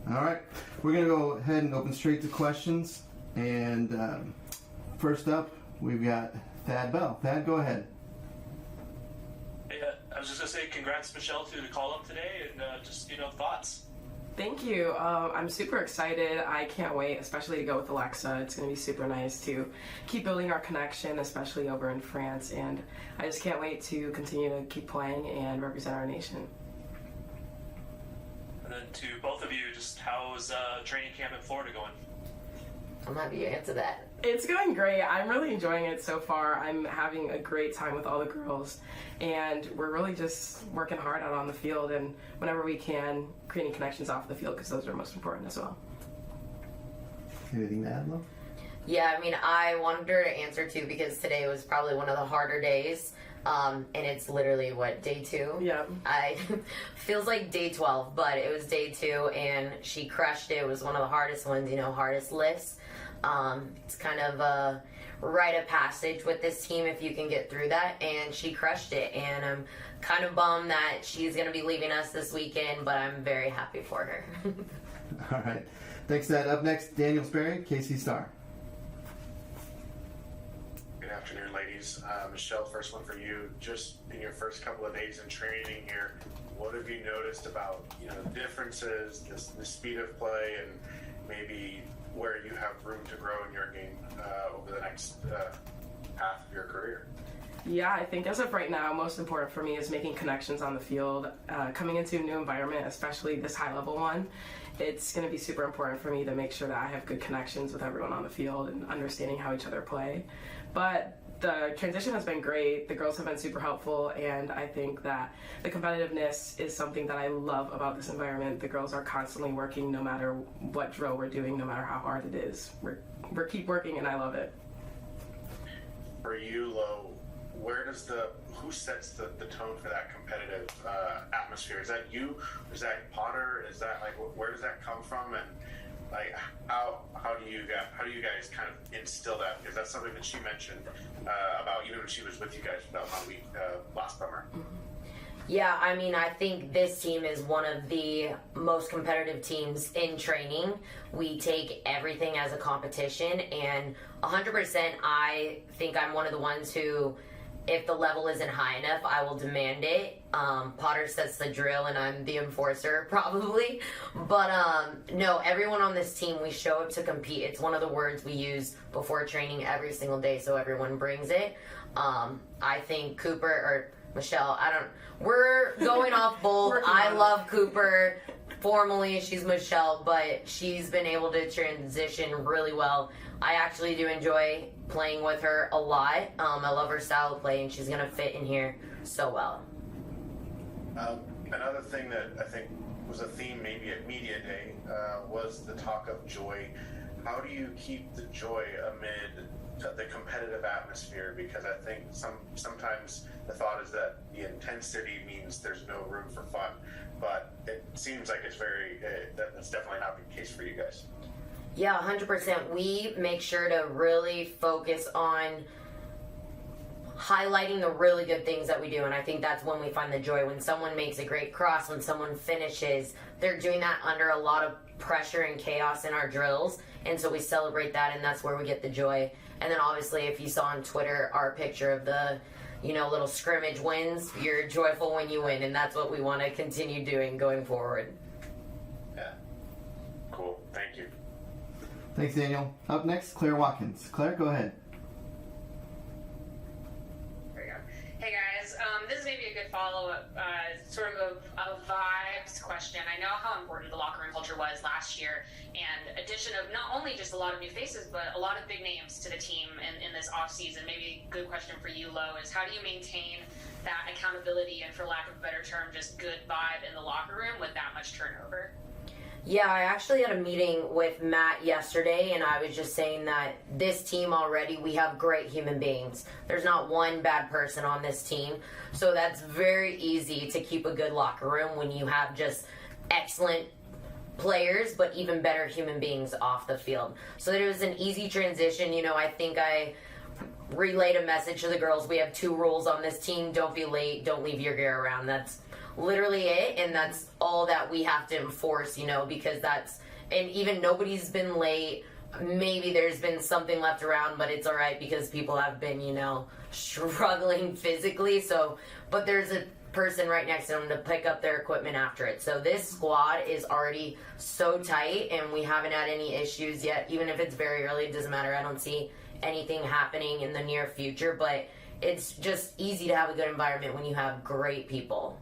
All right, we're going to go ahead and open straight to questions. And first up, we've got Thad Bell. Thad, go ahead. Hey, I was just going to say congrats, Michelle, to the call-up today, and thoughts. Thank you. I'm super excited. I can't wait, especially to go with Alexa. It's going to be super nice to keep building our connection, especially over in France. And I just can't wait to continue to keep playing and represent our nation. And then to both of you, just how's training camp in Florida going? I'm happy you answer that. It's going great. I'm really enjoying it so far. I'm having a great time with all the girls, and we're really just working hard out on the field, and whenever we can, creating connections off the field, because those are most important as well. Anything to add, Lo? Yeah, I mean, I wanted her to answer too because today was probably one of the harder days. And it's literally, day 2? Yeah. Feels like day 12, but it was day 2, and she crushed it. It was one of the hardest ones, hardest lifts. It's kind of a rite of passage with this team if you can get through that, and she crushed it. And I'm kind of bummed that she's going to be leaving us this weekend, but I'm very happy for her. All right. Thanks, Thad. Up next, Daniel Sperry, KC Star. Good afternoon, ladies. Michelle, first one for you. Just in your first couple of days in training here, what have you noticed about the differences, the speed of play, and maybe where you have room to grow in your game over the next half of your career? Yeah, I think as of right now, most important for me is making connections on the field. Coming into a new environment, especially this high-level one, it's going to be super important for me to make sure that I have good connections with everyone on the field and understanding how each other play. But the transition has been great. The girls have been super helpful, and I think that the competitiveness is something that I love about this environment. The girls are constantly working no matter what drill we're doing, no matter how hard it is. We're keep working, and I love it. For you, Lo, who sets the tone for that competitive atmosphere? Is that you? Is that Potter? Is that where does that come from? And how do you guys kind of instill that? Because that's something that she mentioned about even when she was with you guys about 1 week last summer. Yeah, I mean, I think this team is one of the most competitive teams in training. We take everything as a competition, and 100% I think I'm one of the ones who, if the level isn't high enough, I will demand it. Potter sets the drill, and I'm the enforcer, probably. But no, everyone on this team, we show up to compete. It's one of the words we use before training every single day, so everyone brings it. I think Cooper, or Michelle, we're going off both. I love Cooper. Formally, she's Michelle, but she's been able to transition really well. I actually do enjoy playing with her a lot. I love her style of play, and she's going to fit in here so well. Another thing that I think was a theme maybe at Media Day was the talk of joy. How do you keep the joy amid the competitive atmosphere? Because I think sometimes the thought is that the intensity means there's no room for fun, but it seems like it's that's definitely not the case for you guys. Yeah, 100%. We make sure to really focus on highlighting the really good things that we do, and I think that's when we find the joy. When someone makes a great cross, when someone finishes, they're doing that under a lot of pressure and chaos in our drills, and so we celebrate that, and that's where we get the joy. And then obviously, if you saw on Twitter our picture of the little scrimmage wins, you're joyful when you win, and that's what we want to continue doing going forward. Yeah. Cool. Thank you. Thanks, Daniel. Up next, Claire Watkins. Claire, go ahead. Hey guys, this is maybe a good follow-up, sort of a vibes question. I know how important the locker room culture was last year, and addition of not only just a lot of new faces, but a lot of big names to the team in this off-season. Maybe a good question for you, Lo, is how do you maintain that accountability and, for lack of a better term, just good vibe in the locker room with that much turnover? Yeah, I actually had a meeting with Matt yesterday, and I was just saying that this team already, we have great human beings. There's not one bad person on this team, so that's very easy to keep a good locker room when you have just excellent players, but even better human beings off the field. So it was an easy transition. I think I relayed a message to the girls. We have 2 rules on this team. Don't be late. Don't leave your gear around. That's literally it, and that's all that we have to enforce, because and even nobody's been late. Maybe there's been something left around, but it's all right because people have been, struggling physically. So, but there's a person right next to them to pick up their equipment after it. So this squad is already so tight, and we haven't had any issues yet. Even if it's very early, it doesn't matter. I don't see anything happening in the near future, but it's just easy to have a good environment when you have great people.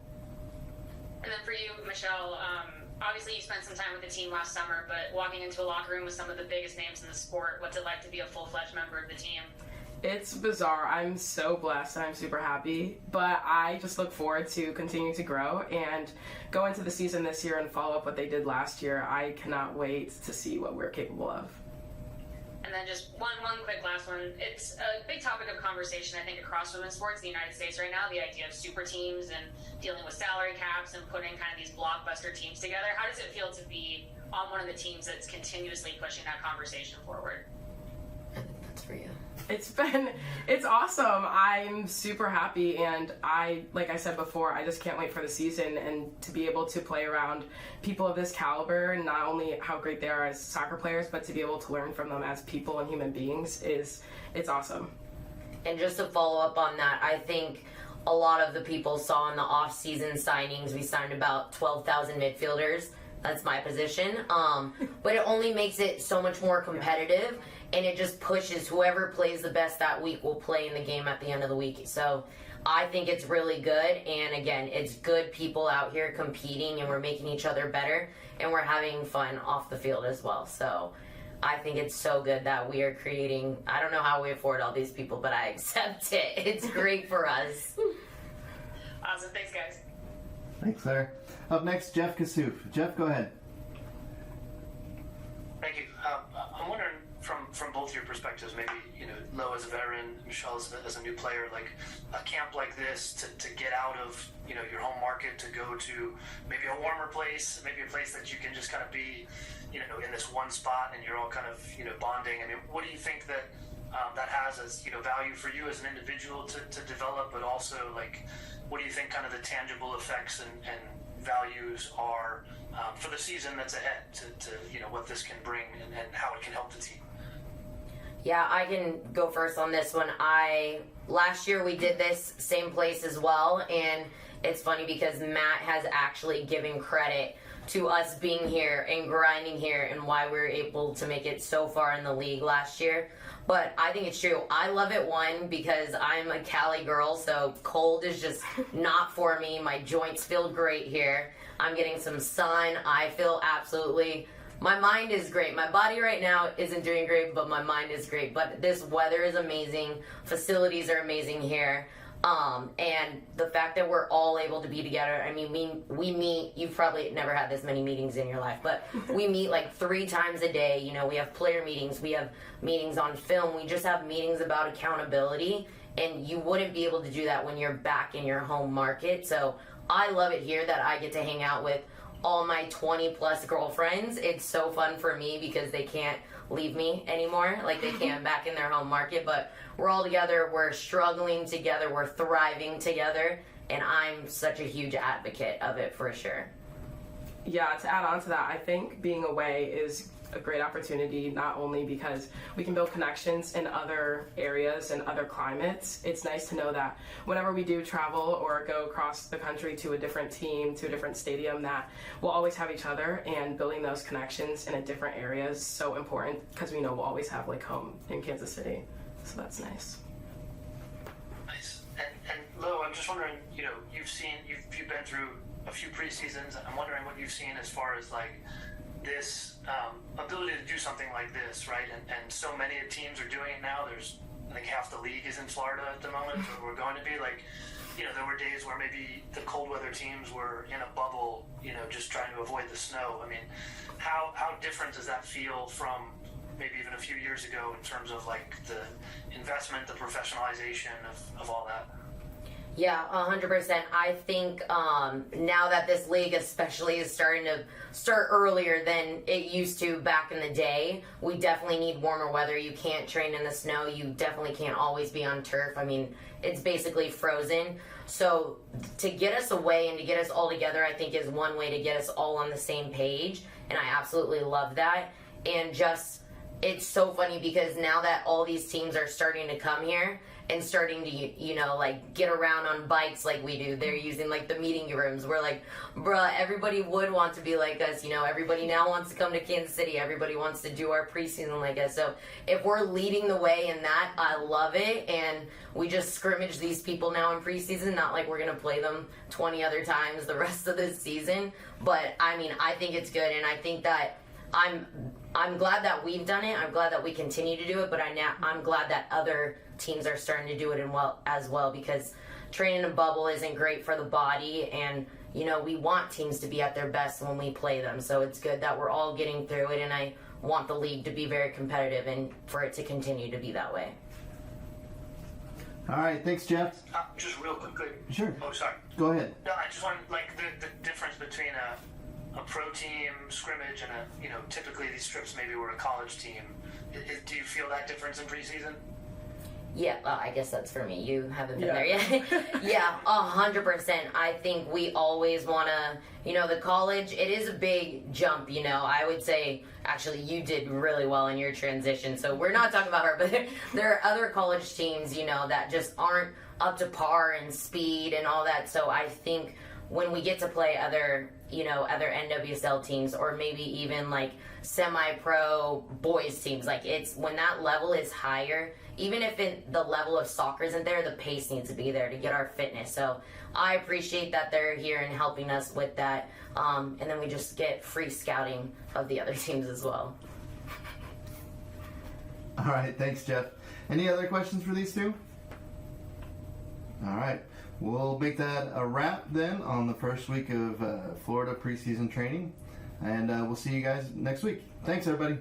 And then for you, Michelle, obviously you spent some time with the team last summer, but walking into a locker room with some of the biggest names in the sport, what's it like to be a full-fledged member of the team? It's bizarre. I'm so blessed. I'm super happy. But I just look forward to continuing to grow and go into the season this year and follow up what they did last year. I cannot wait to see what we're capable of. And then just one quick last one. It's a big topic of conversation, I think, across women's sports in the United States right now, the idea of super teams and dealing with salary caps and putting kind of these blockbuster teams together. How does it feel to be on one of the teams that's continuously pushing that conversation forward? I think that's for you. It's awesome. I'm super happy, and like I said before, I just can't wait for the season and to be able to play around people of this caliber, and not only how great they are as soccer players, but to be able to learn from them as people and human beings it's awesome. And just to follow up on that, I think a lot of the people saw in the off-season signings, we signed about 12,000 midfielders. That's my position. But it only makes it so much more competitive, and it just pushes whoever plays the best that week will play in the game at the end of the week. So I think it's really good, and again, it's good people out here competing, and we're making each other better, and we're having fun off the field as well. So I think it's so good that we are creating, I don't know how we afford all these people, but I accept it. It's great for us. Awesome. Thanks, guys. Thanks, Claire. Up next, Jeff Kassouf. Jeff, go ahead. Thank you. I'm wondering from both your perspectives, maybe, Lo as a veteran, Michelle as a new player, like a camp like this to get out of, your home market, to go to maybe a warmer place, maybe a place that you can just kind of be, in this one spot and you're all kind of, bonding. I mean, what do you think that that has as, value for you as an individual to develop, but also like, what do you think kind of the tangible effects and values are for the season that's ahead to what this can bring and how it can help the team? Yeah, I can go first on this one. Last year we did this same place as well, and it's funny because Matt has actually given credit to us being here and grinding here and why we were able to make it so far in the league last year. But I think it's true. I love it, one, because I'm a Cali girl, so cold is just not for me. My joints feel great here. I'm getting some sun. I feel absolutely... My mind is great. My body right now isn't doing great, but my mind is great. But this weather is amazing. Facilities are amazing here. And the fact that we're all able to be together, I mean, we meet, you've probably never had this many meetings in your life, but we meet like 3 times a day. We have player meetings, we have meetings on film, we just have meetings about accountability, and you wouldn't be able to do that when you're back in your home market. So I love it here that I get to hang out with all my 20 plus girlfriends. It's so fun for me because they can't leave me anymore like they can back in their home market, but we're all together, we're struggling together, we're thriving together, and I'm such a huge advocate of it for sure. Yeah, to add on to that, I think being away is a great opportunity, not only because we can build connections in other areas and other climates. It's nice to know that whenever we do travel or go across the country to a different team, to a different stadium, that we'll always have each other, and building those connections in a different area is so important because we know we'll always have like home in Kansas City. So that's nice. Nice. And Lo, I'm just wondering, you've been through a few preseasons. I'm wondering what you've seen as far as like this ability to do something like this, right? And so many teams are doing it now. There's, I think, half the league is in Florida at the moment, or we're going to be. Like, there were days where maybe the cold weather teams were in a bubble, just trying to avoid the snow. I mean, how different does that feel from maybe even a few years ago in terms of like the investment, the professionalization of all that? Yeah, 100%. I think now that this league especially is starting to start earlier than it used to back in the day, we definitely need warmer weather. You can't train in the snow. You definitely can't always be on turf. I mean, it's basically frozen. So to get us away and to get us all together, I think is one way to get us all on the same page. And I absolutely love that. And just, it's so funny because now that all these teams are starting to come here, and starting to, you know, like get around on bikes like we do. They're using like the meeting rooms. We're like, bruh, everybody would want to be like us. You know, everybody now wants to come to Kansas City. Everybody wants to do our preseason like us. So if we're leading the way in that, I love it. And we just scrimmage these people now in preseason. Not like we're going to play them 20 other times the rest of the season. But I mean, I think it's good. And I think that I'm glad that we've done it. I'm glad that we continue to do it. But I'm glad that other teams are starting to do it as well, because training in a bubble isn't great for the body, and you know, we want teams to be at their best when we play them. So it's good that we're all getting through it, and I want the league to be very competitive and for it to continue to be that way. All right, thanks, Jeff. Just real quickly. Sure. Oh, sorry. Go ahead. No, I just want like the difference between a pro team scrimmage and a, you know, typically these trips maybe were a college team. Do you feel that difference in preseason? Yeah, I guess that's for me. You haven't been there yet. Yeah, 100%. I think we always want to, you know, the college, it is a big jump, you know. I would say, actually, you did really well in your transition, so we're not talking about her, but there are other college teams, you know, that just aren't up to par and speed and all that. So I think when we get to play other, you know, other NWSL teams, or maybe even like semi-pro boys teams, like it's when that level is higher, even if the level of soccer isn't there, the pace needs to be there to get our fitness. So I appreciate that they're here and helping us with that. And then we just get free scouting of the other teams as well. All right, thanks, Jeff. Any other questions for these two? All right, we'll make that a wrap then on the first week of Florida preseason training. And we'll see you guys next week. Thanks, everybody.